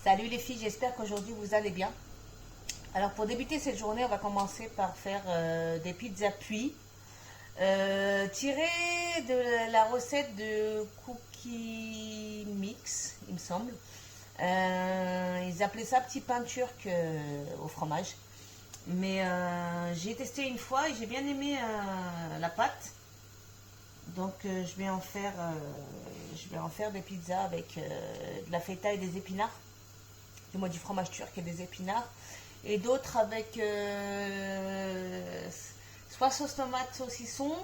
Salut les filles, j'espère qu'aujourd'hui vous allez bien. Alors pour débuter cette journée, on va commencer par faire des pizzas puits tirées de la recette de Cookie Mix, il me semble. Ils appelaient ça petit pain turc au fromage. Mais j'ai testé une fois et j'ai bien aimé la pâte. Donc je vais en faire des pizzas avec de la feta et des épinards. Du fromage turc et des épinards. Et d'autres avec soit sauce tomate saucisson,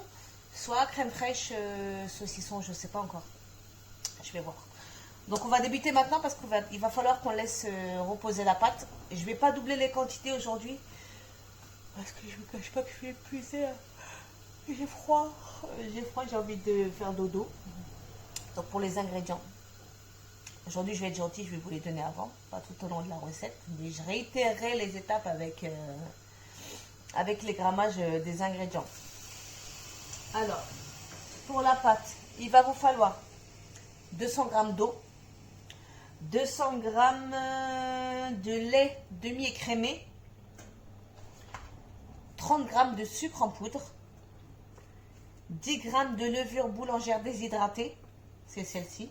soit crème fraîche saucisson, je ne sais pas encore. Je vais voir. Donc on va débuter maintenant parce qu'il va falloir qu'on laisse reposer la pâte. Je ne vais pas doubler les quantités aujourd'hui parce que je ne me cache pas que je suis épuisée. J'ai froid, j'ai envie de faire dodo. Donc pour les ingrédients, aujourd'hui je vais être gentille, je vais vous les donner avant, pas tout au long de la recette, mais je réitérerai les étapes avec les grammages des ingrédients. Alors, pour la pâte, il va vous falloir 200 g d'eau, 200 g de lait demi-écrémé, 30 g de sucre en poudre, 10 g de levure boulangère déshydratée, c'est celle-ci,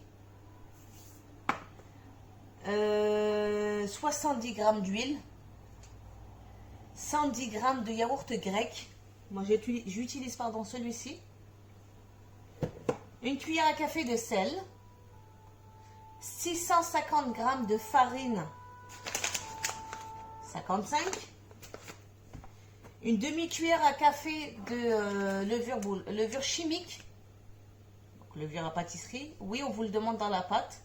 70 g d'huile, 110 g de yaourt grec, moi j'utilise celui-ci, une cuillère à café de sel, 650 g de farine 55, une demi-cuillère à café de levure chimique, donc levure à pâtisserie, oui on vous le demande dans la pâte,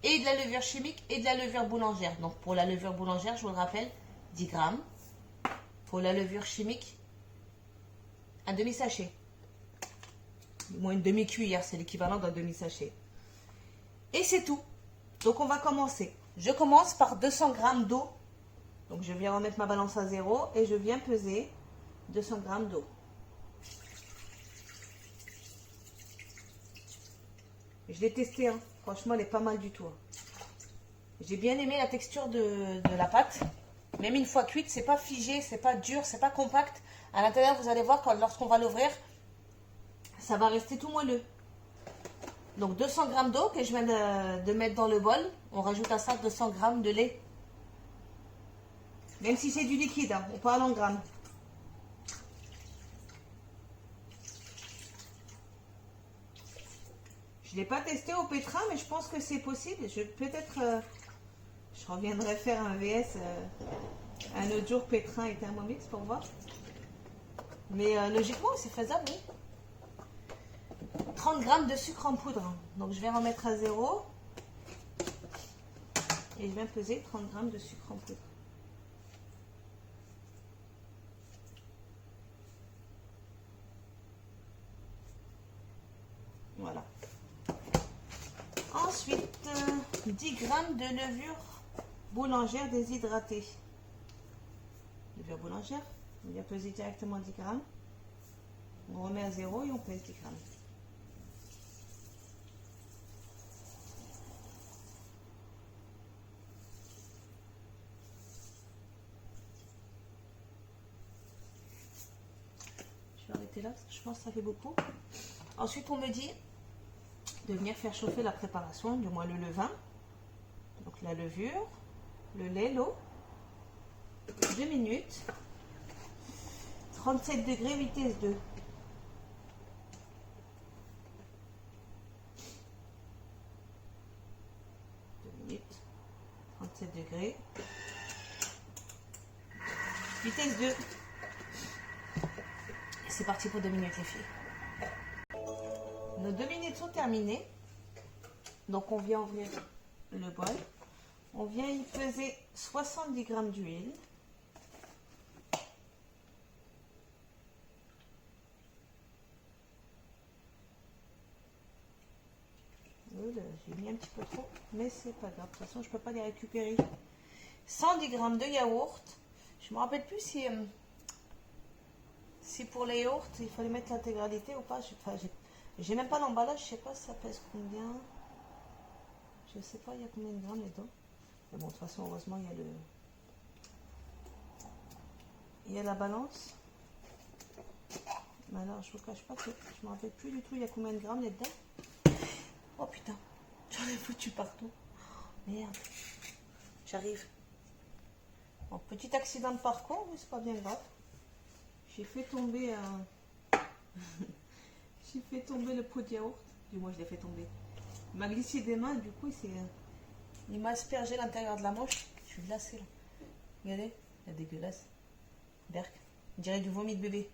et de la levure chimique et de la levure boulangère. Donc pour la levure boulangère, je vous le rappelle, 10 g. Pour la levure chimique, un demi-sachet. Moins une demi-cuillère, c'est l'équivalent d'un demi-sachet. Et c'est tout. Donc on va commencer. Je commence par 200 g d'eau. Donc je viens remettre ma balance à 0 et je viens peser 200 g d'eau. Je l'ai testé, hein. Franchement, elle est pas mal du tout. J'ai bien aimé la texture de la pâte. Même une fois cuite, c'est pas figé, c'est pas dur, c'est pas compact. À l'intérieur, vous allez voir, lorsqu'on va l'ouvrir, ça va rester tout moelleux. Donc 200 g d'eau que je viens de mettre dans le bol. On rajoute à ça 200 g de lait. Même si c'est du liquide, hein, on parle en grammes. Je ne l'ai pas testé au pétrin, mais je pense que c'est possible. Je reviendrai faire un VS un autre jour pétrin et Thermomix pour voir. Mais logiquement, c'est faisable. Oui. 30 g de sucre en poudre. Donc je vais remettre à 0. Et je viens peser 30 g de sucre en poudre. Voilà. Ensuite, 10 g de levure boulangère déshydratée. Levure boulangère, on vient peser directement 10 g. On remet à 0 et on pèse 10 g. Je vais arrêter là parce que je pense que ça fait beaucoup. Ensuite, on me dit de venir faire chauffer la préparation, du moins le levain. Donc la levure, le lait, l'eau. 2 minutes. 37 degrés, vitesse 2. Minutes. 37 degrés. Vitesse 2. Et c'est parti pour 2 minutes les filles. Nos 2 minutes sont terminées. Donc on vient ouvrir le bol. On vient y peser 70 g d'huile. J'ai mis un petit peu trop, mais c'est pas grave. De toute façon, je peux pas les récupérer. 110 g de yaourt. Je me rappelle plus si pour les yaourts, il fallait mettre l'intégralité ou pas. J'ai même pas l'emballage, je sais pas si ça pèse combien. Je sais pas, il y a combien de grammes dedans. Mais bon, de toute façon, heureusement, il y a la balance. Mais alors, je vous cache pas que je me rappelle plus du tout il y a combien de grammes là-dedans. Oh putain, j'en ai foutu partout. Merde, j'arrive. Bon, petit accident de parcours, mais c'est pas bien grave. J'ai fait tomber j'ai fait tomber le pot de yaourt. Du moins, je l'ai fait tomber. Il m'a glissé des mains, du coup, il m'a aspergé l'intérieur de la manche. Je suis glacée là. Regardez, c'est dégueulasse. Berk, on dirait du vomi de bébé.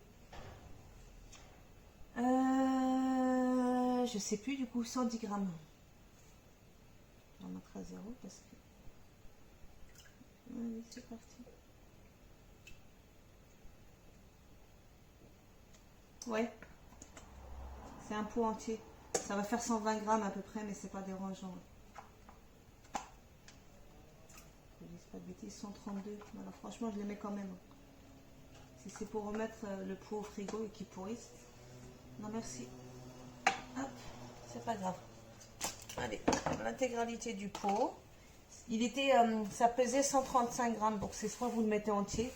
Je sais plus, du coup, 110 grammes. On va mettre à 0 parce que. Allez, c'est parti. Ouais. C'est un pot entier. Ça va faire 120 grammes à peu près, mais c'est pas dérangeant. Je dis pas de bêtises, 132. Alors franchement, je les mets quand même. Si c'est pour remettre le pot au frigo et qu'il pourrisse. Non, merci. Hop, c'est pas grave. Allez, l'intégralité du pot. Il était, ça pesait 135 grammes, donc c'est soit vous le mettez entier,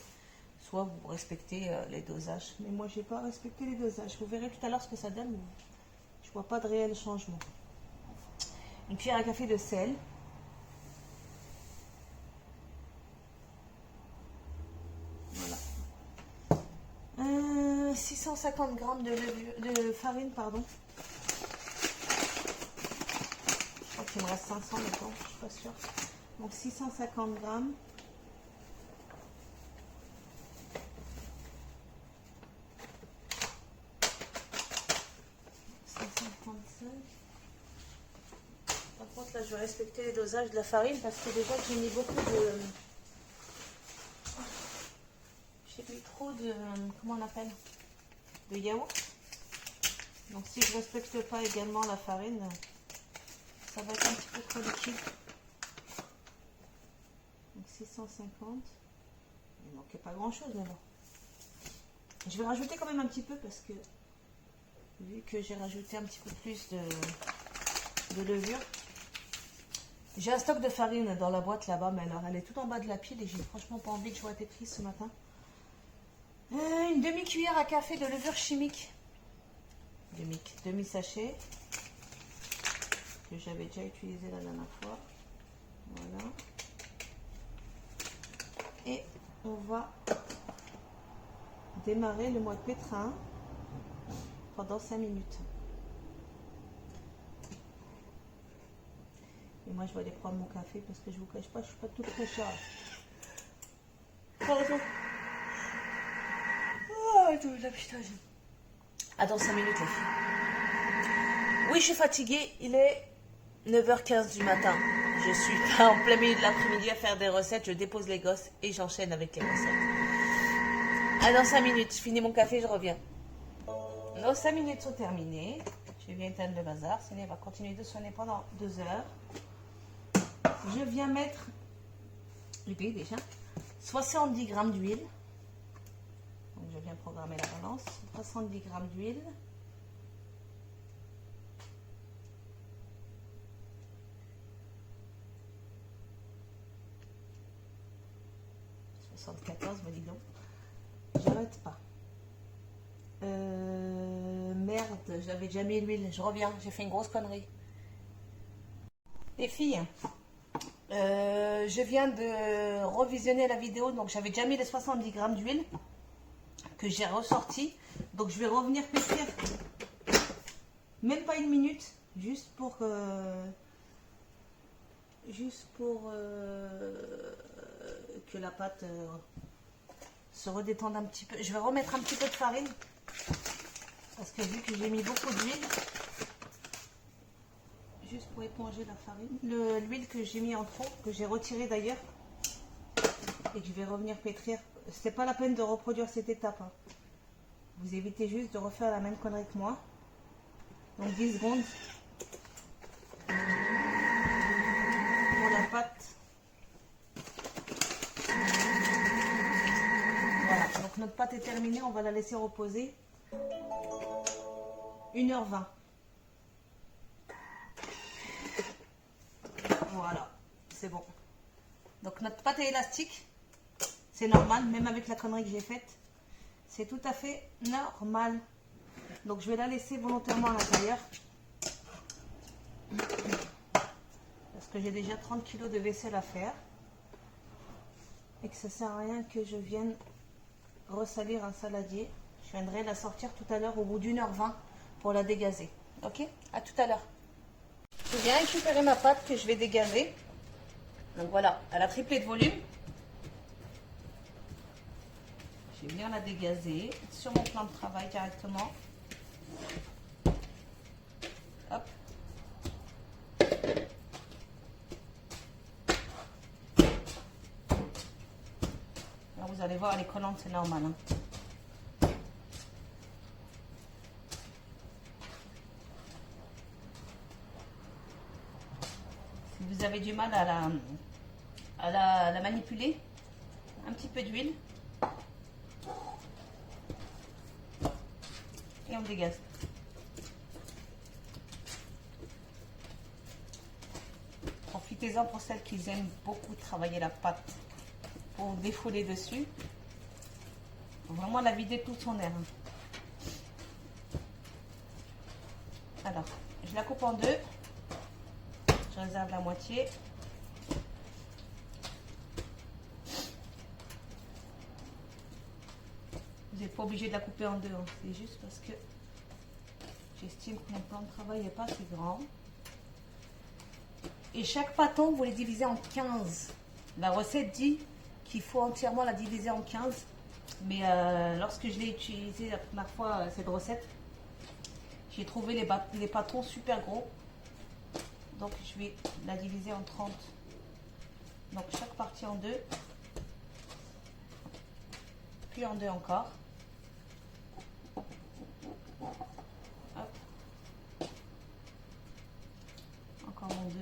soit vous respectez les dosages. Mais moi, j'ai pas respecté les dosages. Vous verrez tout à l'heure ce que ça donne. Je vois pas de réel changement. Une cuillère à café de sel. Voilà. 650 grammes de farine, pardon. Je crois qu'il me reste 500 maintenant, je suis pas sûre. Donc 650 grammes. Par contre, là, je vais respecter les dosages de la farine parce que déjà, j'ai mis beaucoup de... J'ai mis trop de... Comment on appelle? De yaourt. Donc, si je ne respecte pas également la farine, ça va être un petit peu trop liquide. Donc, 650. Il ne manquait pas grand-chose, mais bon. Je vais rajouter quand même un petit peu parce que... Vu que j'ai rajouté un petit peu plus de levure. J'ai un stock de farine dans la boîte là-bas, mais alors elle est tout en bas de la pile et j'ai franchement pas envie que je vois Tetris ce matin. Une demi-cuillère à café de levure chimique. Demi-sachet. Que j'avais déjà utilisé la dernière fois. Voilà. Et on va démarrer le mois de pétrin pendant 5 minutes. Et moi, je vais aller prendre mon café parce que je vous cache pas, je suis pas toute fraîcheur. Pardon. Oh, la putain. Attends 5 minutes, les filles. Oui, je suis fatiguée. Il est 9h15 du matin. Je suis pas en plein milieu de l'après-midi à faire des recettes. Je dépose les gosses et j'enchaîne avec les recettes. Ah, dans 5 minutes, je finis mon café, je reviens. Nos 5 minutes sont terminées. Je viens éteindre le bazar. Sinon, il va continuer de sonner pendant 2 heures. Je viens mettre, déjà, 70 grammes d'huile. Donc, je viens programmer la balance. 70 grammes d'huile. Me dis donc. J'arrête pas. Merde, j'avais déjà mis l'huile. Je reviens, j'ai fait une grosse connerie. Les filles, je viens de revisionner la vidéo. Donc j'avais déjà mis les 70 grammes d'huile que j'ai ressorti. Donc je vais revenir pétrir. Même pas une minute. Juste pour que la pâte se redétende un petit peu. Je vais remettre un petit peu de farine parce que vu que j'ai mis beaucoup d'huile, juste pour éponger la farine, l'huile que j'ai mis en trop, que j'ai retiré d'ailleurs et que je vais revenir pétrir. C'est pas la peine de reproduire cette étape, hein. Vous évitez juste de refaire la même connerie que moi. Donc 10 secondes pour la pâte. Voilà, donc notre pâte est terminée, on va la laisser reposer 1h20. Voilà, c'est bon. Donc notre pâte est élastique. C'est normal, même avec la connerie que j'ai faite. C'est tout à fait normal. Donc je vais la laisser volontairement à l'intérieur. Parce que j'ai déjà 30 kg de vaisselle à faire. Et que ça ne sert à rien que je vienne ressalir un saladier. Je viendrai la sortir tout à l'heure au bout d'1h20 pour la dégazer. Ok? À tout à l'heure. Je viens récupérer ma pâte que je vais dégazer. Donc voilà, elle a triplé de volume. Je vais venir la dégazer sur mon plan de travail directement. Hop. Alors vous allez voir, elle est collante, c'est normal. Hein. Si vous avez du mal à la manipuler, un petit peu d'huile. Et on dégaze. Profitez-en pour celles qui aiment beaucoup travailler la pâte pour défouler dessus. Faut vraiment la vider tout son air. Alors, je la coupe en deux. Je réserve la moitié. Vous n'êtes pas obligé de la couper en deux, hein. C'est juste parce que j'estime que mon plan de travail n'est pas assez grand. Et chaque pâton, vous les divisez en 15. La recette dit qu'il faut entièrement la diviser en 15. Mais lorsque je l'ai utilisé la première fois, cette recette, j'ai trouvé les pâtons super gros. Donc je vais la diviser en 30. Donc chaque partie en deux. Puis en deux encore.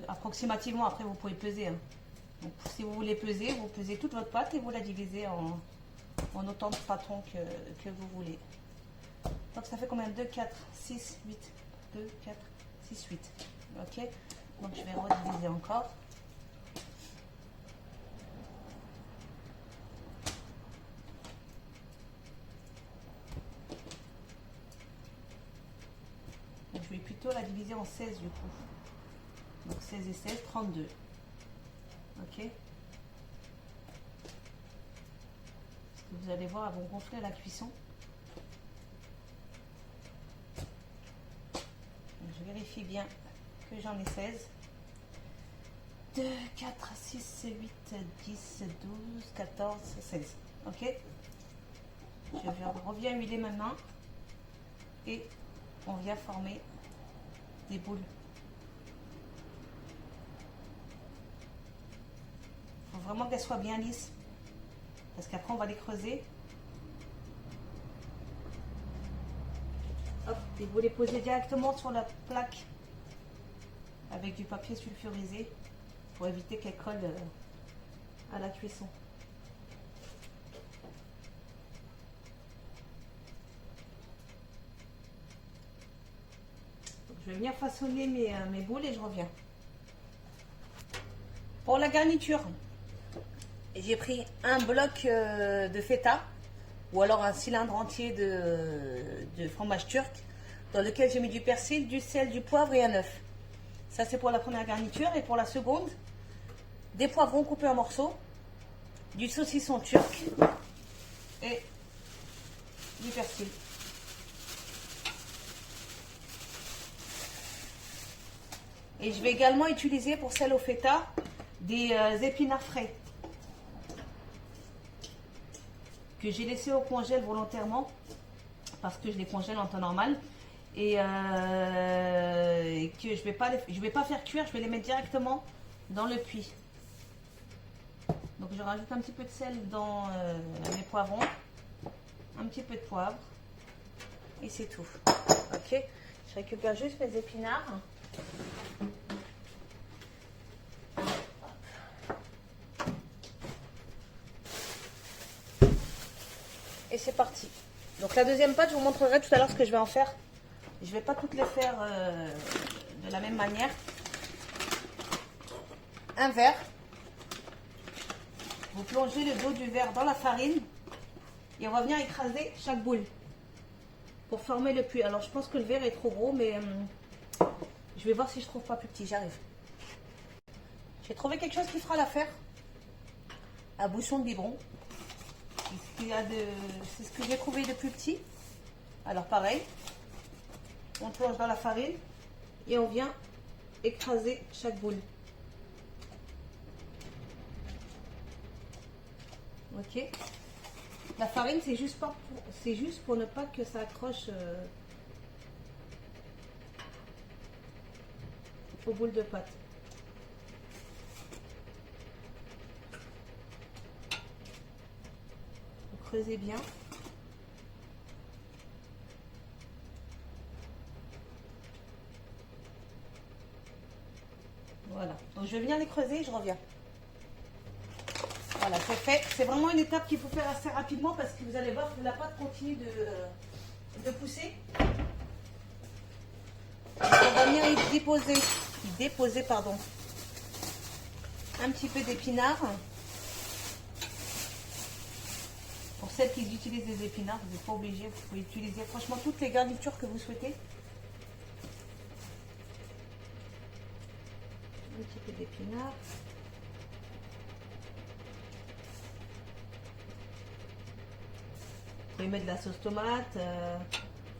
Approximativement, après vous pouvez peser. Hein. Donc, si vous voulez peser, vous pesez toute votre pâte et vous la divisez en autant de pâtons que vous voulez. Donc ça fait combien? 2, 4, 6, 8. 2, 4, 6, 8. Ok. Donc je vais rediviser encore. Donc, je vais plutôt la diviser en 16 du coup. Donc 16 et 16, 32. Ok. Parce que vous allez voir, elles vont gonfler à la cuisson. Donc, je vérifie bien que j'en ai 16. 2, 4, 6, 8, 10, 12, 14, 16. Ok. Je reviens huiler ma main. Et on vient former des boules. Il faut vraiment qu'elles soient bien lisses. Parce qu'après, on va les creuser. Hop, et vous les posez directement sur la plaque avec du papier sulfurisé pour éviter qu'elles collent à la cuisson. Donc, je vais venir façonner mes boules et je reviens. Pour la garniture, j'ai pris un bloc de feta ou alors un cylindre entier de fromage turc dans lequel j'ai mis du persil, du sel, du poivre et un œuf. Ça c'est pour la première garniture. Et pour la seconde, des poivrons coupés en morceaux, du saucisson turc et du persil. Et je vais également utiliser pour celle au feta des épinards frais que j'ai laissé au congèle volontairement parce que je les congèle en temps normal et que je vais pas faire cuire, je vais les mettre directement dans le puits. Donc je rajoute un petit peu de sel dans mes poivrons, un petit peu de poivre et c'est tout. Ok, je récupère juste mes épinards. Et c'est parti. Donc la deuxième pâte, je vous montrerai tout à l'heure ce que je vais en faire. Je ne vais pas toutes les faire de la même manière. Un verre. Vous plongez le dos du verre dans la farine et on va venir écraser chaque boule pour former le puits. Alors je pense que le verre est trop gros, mais je vais voir si je trouve pas plus petit. J'arrive. J'ai trouvé quelque chose qui fera l'affaire. Un bouchon de biberon. C'est ce que j'ai trouvé de plus petit. Alors pareil, on plonge dans la farine et on vient écraser chaque boule. Ok. La farine, c'est juste pour ne pas que ça accroche aux boules de pâte. Vous creusez bien. Voilà. Donc je vais venir les creuser et je reviens. Voilà, c'est fait. C'est vraiment une étape qu'il faut faire assez rapidement parce que vous allez voir que la pâte continue de pousser. On va venir y déposer pardon, un petit peu d'épinards. Pour celles qui utilisent des épinards, vous n'êtes pas obligé. Vous pouvez utiliser franchement toutes les garnitures que vous souhaitez. Un petit peu d'épinards. Vous pouvez mettre de la sauce tomate,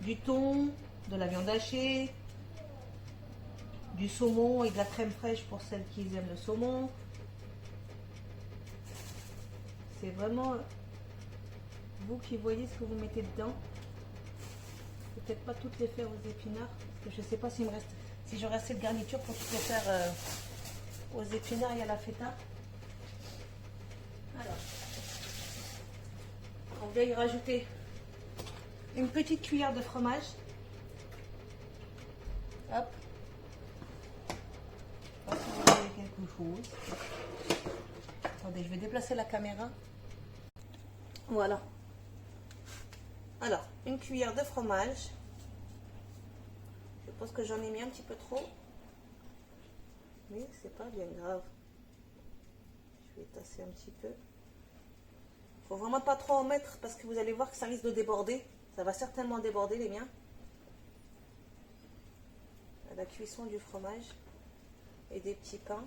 du thon, de la viande hachée, du saumon et de la crème fraîche pour celles qui aiment le saumon. C'est vraiment vous qui voyez ce que vous mettez dedans. Peut-être pas toutes les faire aux épinards, parce que je ne sais pas s'il me reste, si j'aurai assez de garniture pour toutes les faire aux épinards et à la feta. Alors, on va y rajouter une petite cuillère de fromage. Hop. Je sais pas si vous voyez quelque chose. Attendez, je vais déplacer la caméra. Voilà. Alors, une cuillère de fromage. Je pense que j'en ai mis un petit peu trop. Mais c'est pas bien grave. Je vais tasser un petit peu. Faut vraiment pas trop en mettre parce que vous allez voir que ça risque de déborder. Ça va certainement déborder les miens. À la cuisson du fromage et des petits pains.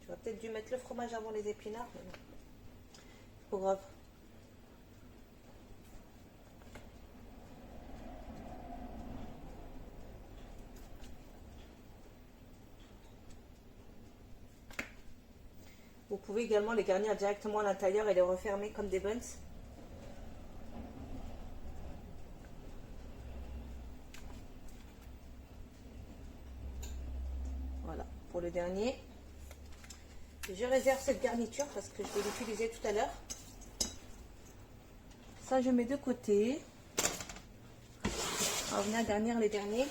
J'aurais peut-être dû mettre le fromage avant les épinards, mais non. Pas grave. Vous pouvez également les garnir directement à l'intérieur et les refermer comme des buns. Voilà, pour le dernier. Je réserve cette garniture parce que je vais l'utiliser tout à l'heure. Ça, je mets de côté. On va venir garnir les derniers.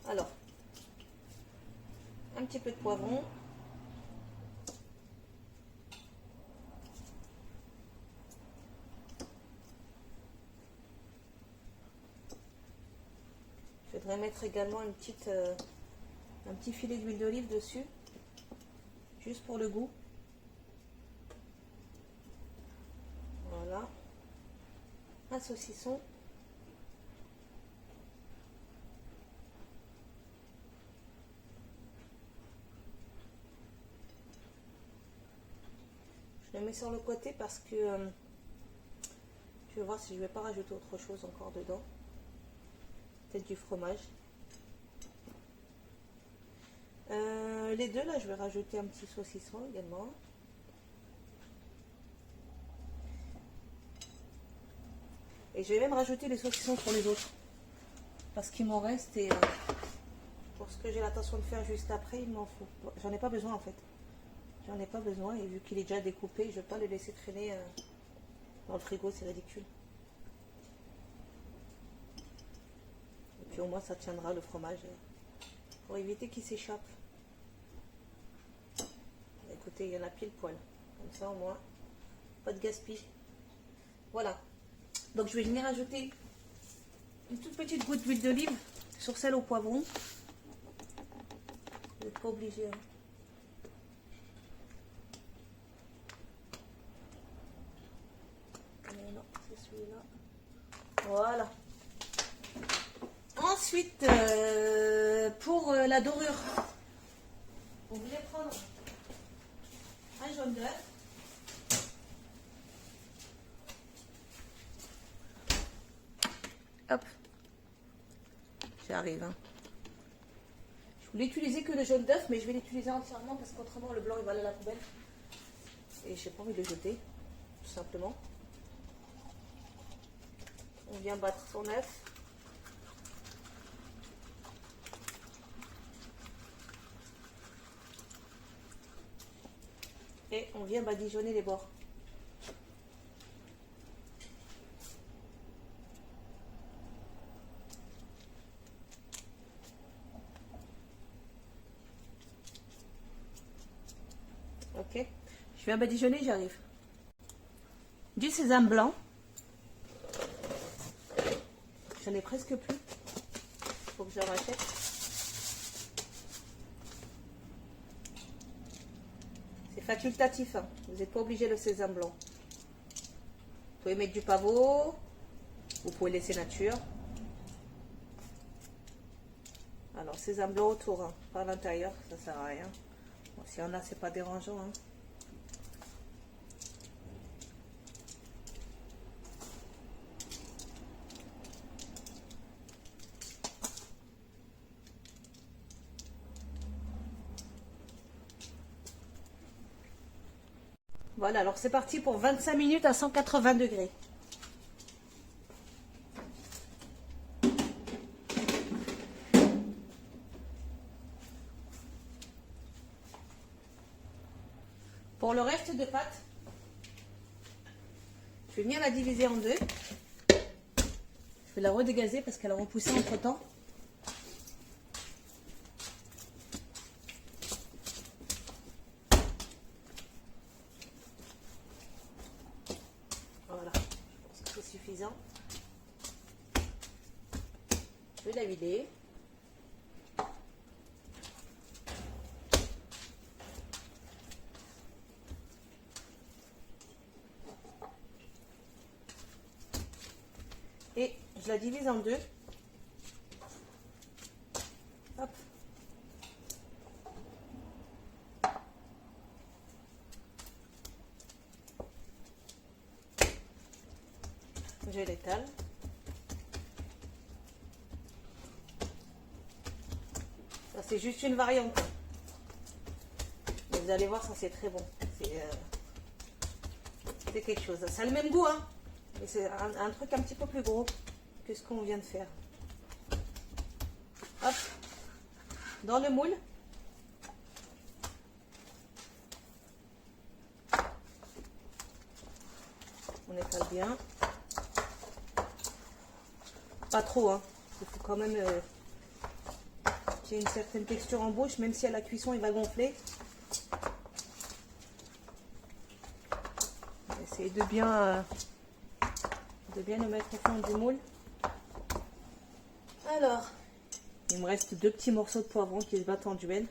Alors, un petit peu de poivron. Je voudrais mettre également un petit filet d'huile d'olive dessus, juste pour le goût. Voilà. Un saucisson. Je le mets sur le côté parce que je vais voir si je ne vais pas rajouter autre chose encore dedans. Peut-être du fromage. Les deux là, je vais rajouter un petit saucisson également. Et je vais même rajouter les saucissons pour les autres. Parce qu'il m'en reste et pour ce que j'ai l'intention de faire juste après, il m'en faut. J'en ai pas besoin en fait. J'en ai pas besoin et vu qu'il est déjà découpé, je ne vais pas le laisser traîner dans le frigo, c'est ridicule. Et puis au moins ça tiendra le fromage pour éviter qu'il s'échappe. Écoutez, il y en a pile poil. Comme ça au moins, pas de gaspillage. Voilà. Donc je vais venir ajouter une toute petite goutte d'huile d'olive sur celle au poivron. Vous n'êtes pas obligé. Hein. Voilà. Ensuite, pour la dorure, vous voulez prendre un jaune d'œuf. Hop. J'arrive. Hein. Je voulais utiliser que le jaune d'œuf, mais je vais l'utiliser entièrement parce qu'autrement le blanc il va aller à la poubelle. Et j'ai pas envie de le jeter, tout simplement. On vient battre son œuf. Et on vient badigeonner les bords. Ok, je viens badigeonner, j'arrive. Du sésame blanc. J'en ai presque plus. Faut que j'en rachète. C'est facultatif, hein. Vous n'êtes pas obligé le sésame blanc. Vous pouvez mettre du pavot. Vous pouvez laisser nature. Alors sésame blanc autour, hein. Pas à l'intérieur, ça sert à rien. Bon, s'il y en a, c'est pas dérangeant. Hein. Voilà, alors c'est parti pour 25 minutes à 180 degrés. Pour le reste de pâte, je vais venir la diviser en deux. Je vais la redégazer parce qu'elle a repoussé entre temps. Voilà, je pense que c'est suffisant. Je vais la vider. Et je la divise en deux. Hop. Je l'étale. Ça c'est juste une variante. Mais vous allez voir, ça c'est très bon. C'est quelque chose. Ça a le même goût, hein. Mais c'est un truc un petit peu plus gros que ce qu'on vient de faire. Hop. Dans le moule. On étale bien. Pas trop, hein. Il faut quand même qu'il y ait une certaine texture en bouche, même si à la cuisson il va gonfler. On va essayer de bien le mettre au fond du moule. Alors, il me reste 2 petits morceaux de poivron qui se battent en duel.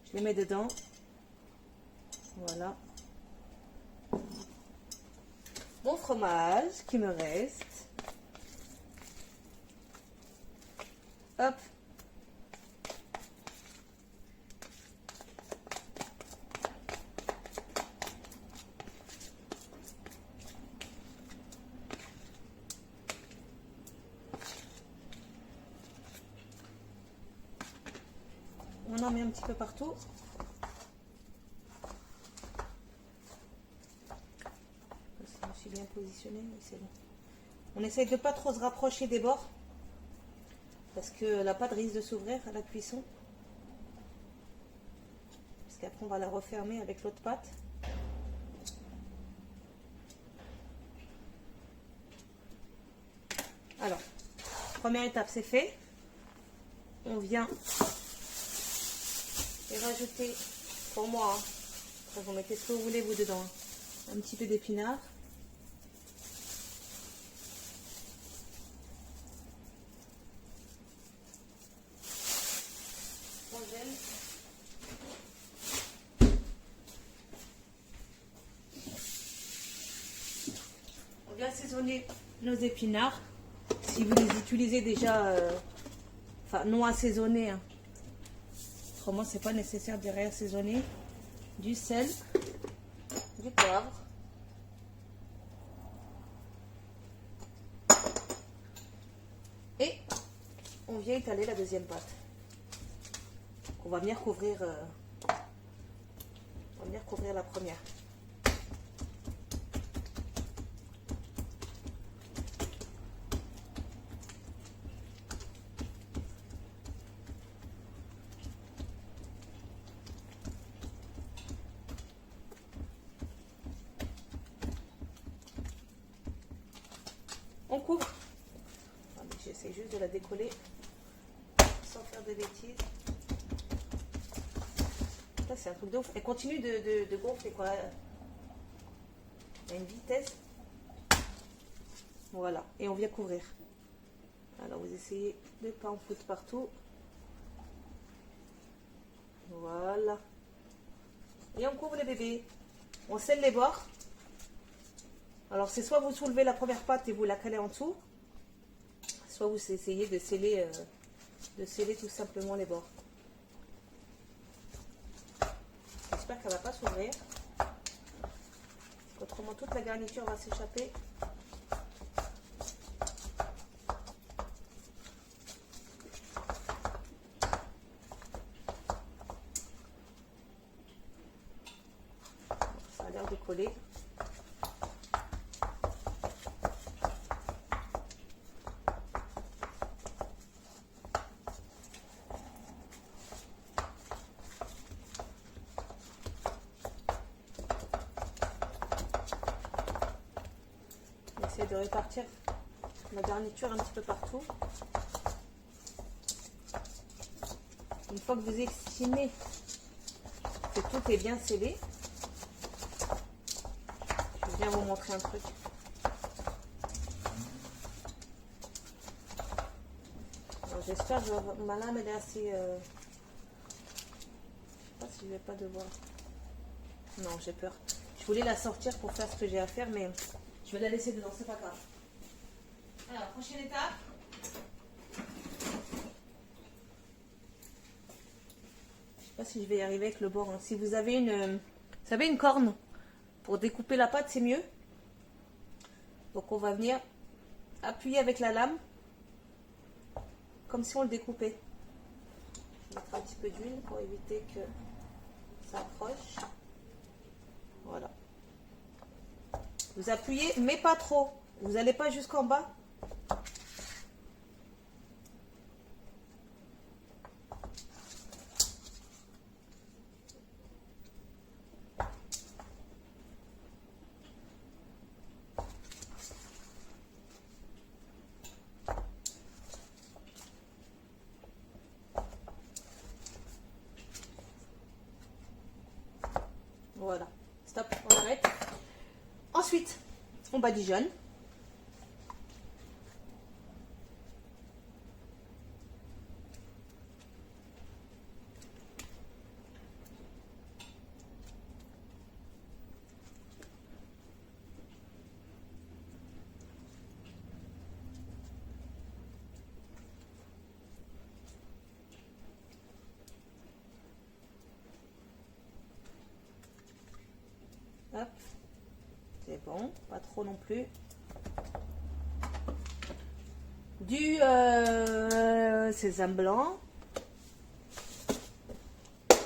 Je les mets dedans. Voilà. Mon fromage qui me reste. Hop. On en met un petit peu partout. Je me suis bien positionnée, mais c'est bon. On essaye de ne pas trop se rapprocher des bords. Parce que la pâte risque de s'ouvrir à la cuisson. Parce qu'après on va la refermer avec l'autre pâte. Alors, première étape c'est fait. On vient et rajouter, pour moi, hein, après vous mettez ce que vous voulez vous dedans, hein, un petit peu d'épinards. On vient assaisonner nos épinards. si vous les utilisez déjà, enfin non assaisonnés, hein. Autrement, c'est pas nécessaire de réassaisonner. Du sel, du poivre. Et on vient étaler la deuxième pâte. On va venir couvrir, la première. On couvre. J'essaie juste de la décoller sans faire de bêtises. Ça, c'est un truc de ouf. Elle continue de gonfler, quoi. Il y a une vitesse. Voilà. Et on vient couvrir. Alors, vous essayez de ne pas en foutre partout. Voilà. Et on couvre les bébés. On scelle les bords. Alors, c'est soit vous soulevez la première pâte et vous la calez en dessous, soit vous essayez de sceller tout simplement les bords. J'espère qu'elle ne va pas s'ouvrir. Autrement, toute la garniture va s'échapper. Ça a l'air de coller. J'essaie de répartir la garniture un petit peu partout. Une fois que vous estimez que tout est bien scellé, je viens vous montrer un truc. J'espère que ma lame elle est assez... Je sais pas si je vais pas devoir... Non, j'ai peur. Je voulais la sortir pour faire ce que j'ai à faire, mais je vais la laisser dedans, c'est pas grave. Alors, prochaine étape. Je sais pas si je vais y arriver avec le bord, hein. Si vous avez vous savez, une corne pour découper la pâte, c'est mieux. Donc on va venir appuyer avec la lame comme si on le découpait. Je vais mettre un petit peu d'huile pour éviter que ça accroche. Voilà. Vous appuyez, mais pas trop. Vous n'allez pas jusqu'en bas. Voilà. Stop, on arrête. Ensuite, on badigeonne. Hop. C'est bon, pas trop non plus. Du sésame blanc. Vous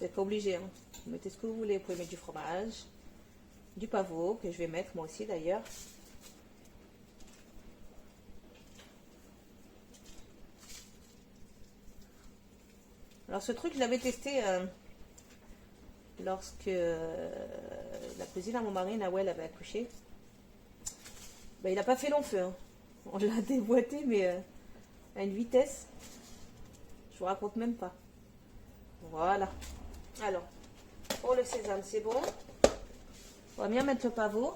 n'êtes pas obligé, hein. Vous mettez ce que vous voulez. Vous pouvez mettre du fromage, du pavot, que je vais mettre moi aussi d'ailleurs. Alors ce truc, je l'avais testé lorsque la cousine à mon mari, Nawel, avait accouché. Ben, il n'a pas fait long feu, hein. On l'a déboîté, mais à une vitesse, je vous raconte même pas. Voilà. Alors, pour le sésame, c'est bon. On va bien mettre le pavot.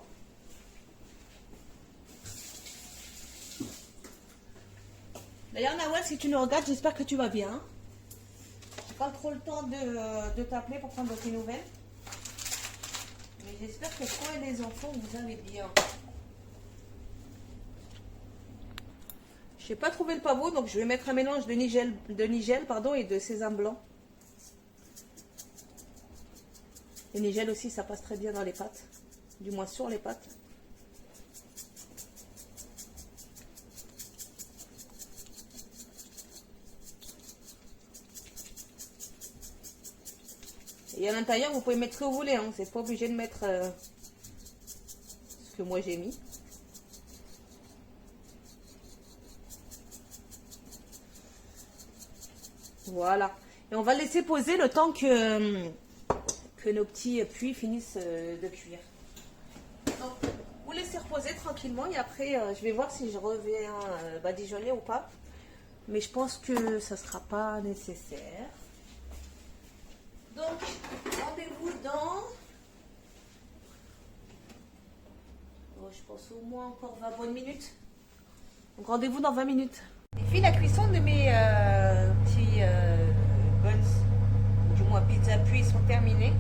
D'ailleurs, Nawel, si tu nous regardes, j'espère que tu vas bien. pas trop le temps de t'appeler pour prendre de tes nouvelles. Mais j'espère que toi et les enfants, vous allez bien. Je n'ai pas trouvé le pavot, donc je vais mettre un mélange de nigel, et de sésame blanc. Le nigel aussi, ça passe très bien dans les pâtes. Du moins sur les pâtes. Et à l'intérieur, vous pouvez mettre ce que vous voulez. Hein. C'est pas obligé de mettre ce que moi j'ai mis. Voilà. Et on va le laisser poser le temps que nos petits puits finissent de cuire. Donc, vous laissez reposer tranquillement et après, je vais voir si je reviens badigeonner ou pas. Mais je pense que ça ne sera pas nécessaire. Donc, rendez-vous dans... Oh, je pense au moins encore 20 bonnes minutes. Donc, rendez-vous dans 20 minutes. J'ai fait la cuisson de mes petits buns, ou du moins pizza puis sont terminés.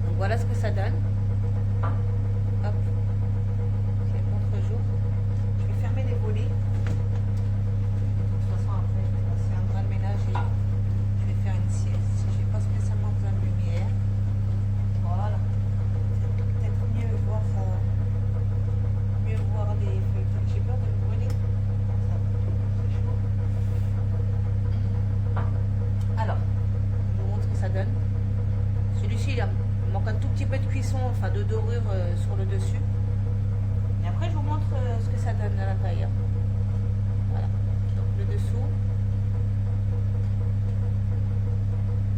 Donc voilà ce que ça donne. Hop, c'est le contre-jour. Je vais fermer les volets. De toute façon après, je vais passer un bras de ménage et je vais faire une sieste. Je n'ai pas spécialement besoin de lumière. Voilà. Peut-être mieux voir les feuilles. J'ai peur de me brûler. Alors, je vous montre ce que ça donne. Celui-ci, il manque un tout petit peu de cuisson, enfin de dorure sur le dessus. Et après, je vous montre ce que ça donne à l'intérieur. Voilà. Donc, le dessous.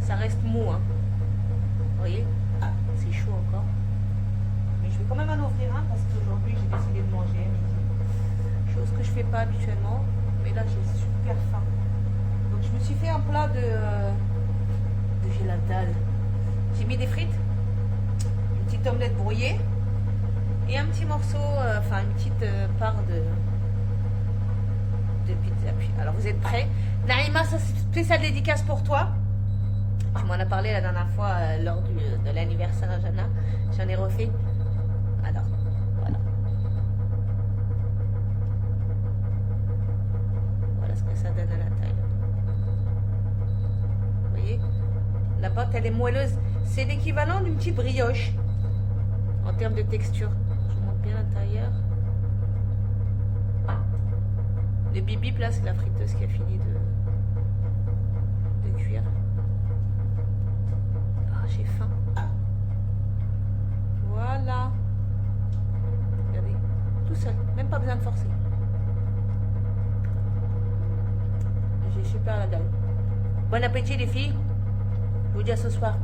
Ça reste mou, hein. Vous voyez? C'est chaud encore. Mais je vais quand même en ouvrir un parce qu'aujourd'hui, j'ai décidé de manger à midi. Chose que je fais pas habituellement. Mais là, j'ai super faim. Donc je me suis fait un plat de gelatin. J'ai mis des frites, une petite omelette brouillée et un petit morceau, enfin une petite part de pizza. Alors vous êtes prêts? Naïma, ça c'est spécial dédicace pour toi. Tu m'en as parlé la dernière fois lors de l'anniversaire à Jana. J'en ai refait. Alors, voilà. Voilà ce que ça donne à l'intérieur. Vous voyez? La pâte, elle est moelleuse. C'est l'équivalent d'une petite brioche en termes de texture. Je vous montre bien l'intérieur. Le bip-bip, là, c'est la friteuse qui a fini de cuire. Ah, j'ai faim. Voilà. Regardez. Tout seul. Même pas besoin de forcer. J'ai super la dalle. Bon appétit, les filles. Je vous dis à ce soir.